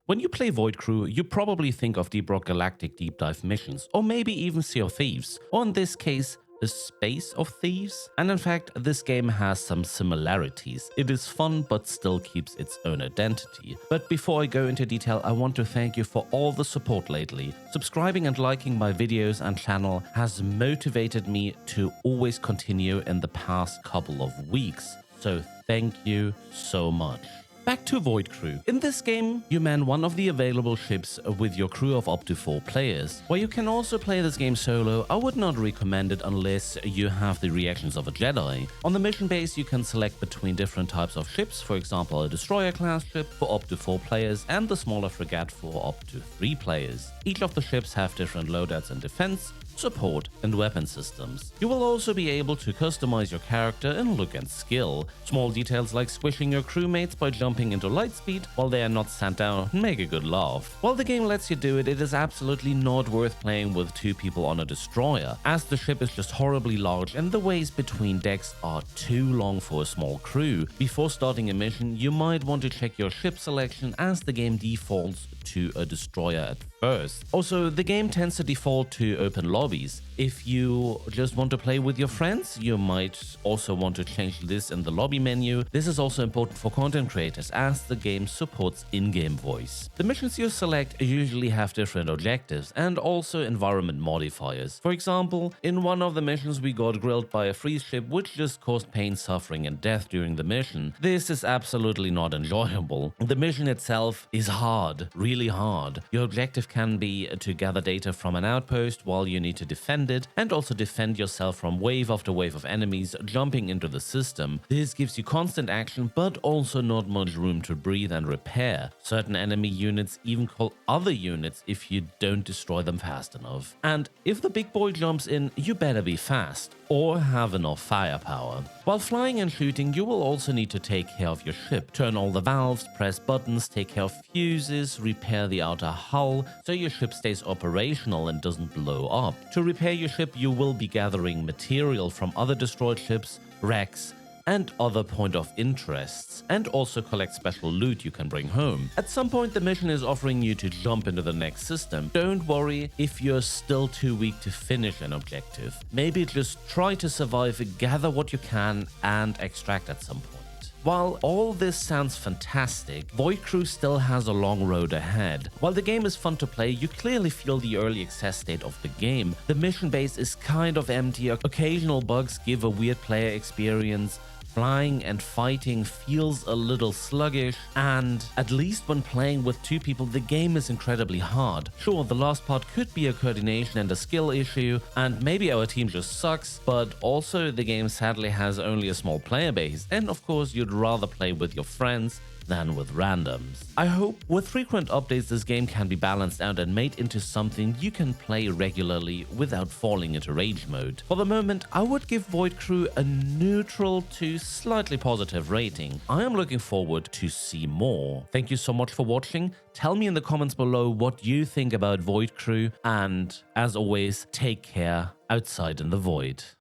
When you play Void Crew, you probably think of Deep Rock Galactic deep dive missions, or maybe even Sea of Thieves, or in this case, a Space of Thieves. And in fact, this game has some similarities. It is fun, but still keeps its own identity. But before I go into detail, I want to thank you for all the support lately. Subscribing and liking my videos and channel has motivated me to always continue in the past couple of weeks. So thank you so much. Back to Void Crew. In this game, you man one of the available ships with your crew of up to 4 players. While you can also play this game solo, I would not recommend it unless you have the reactions of a Jedi. On the mission base, you can select between different types of ships, for example a destroyer class ship for up to 4 players and the smaller frigate for up to 3 players. Each of the ships have different loadouts and defense, support, and weapon systems. You will also be able to customize your character in look and skill. Small details like squishing your crewmates by jumping into lightspeed while they are not sent down make a good laugh. While the game lets you do it, it is absolutely not worth playing with 2 people on a destroyer, as the ship is just horribly large and the ways between decks are too long for a small crew. Before starting a mission, you might want to check your ship selection, as the game defaults to a destroyer at first. Also, the game tends to default to open lobbies. If you just want to play with your friends, you might also want to change this in the lobby menu. This is also important for content creators, as the game supports in-game voice. The missions you select usually have different objectives and also environment modifiers. For example, in one of the missions we got grilled by a freeze ship, which just caused pain, suffering and death during the mission. This is absolutely not enjoyable. The mission itself is hard, really hard. Your objective can be to gather data from an outpost while you need to defend it, and also defend yourself from wave after wave of enemies jumping into the system. This gives you constant action, but also not much room to breathe and repair. Certain enemy units even call other units if you don't destroy them fast enough. And if the big boy jumps in, you better be fast or have enough firepower. While flying and shooting, you will also need to take care of your ship. Turn all the valves, press buttons, take care of fuses, repair the outer hull so your ship stays operational and doesn't blow up. To repair your ship, you will be gathering material from other destroyed ships, wrecks, and other point of interests, and also collect special loot you can bring home. At some point, the mission is offering you to jump into the next system. Don't worry if you're still too weak to finish an objective. Maybe just try to survive, gather what you can, and extract at some point. While all this sounds fantastic, Void Crew still has a long road ahead. While the game is fun to play, you clearly feel the early access state of the game. The mission base is kind of empty, occasional bugs give a weird player experience, flying and fighting feels a little sluggish, and at least when playing with 2 people, the game is incredibly hard. Sure, the last part could be a coordination and a skill issue, and maybe our team just sucks, but also the game sadly has only a small player base, and of course you'd rather play with your friends than with randoms. I hope with frequent updates this game can be balanced out and made into something you can play regularly without falling into rage mode. For the moment, I would give Void Crew a neutral to slightly positive rating. I am looking forward to see more. Thank you so much for watching. Tell me in the comments below what you think about Void Crew, and as always, take care outside in the void.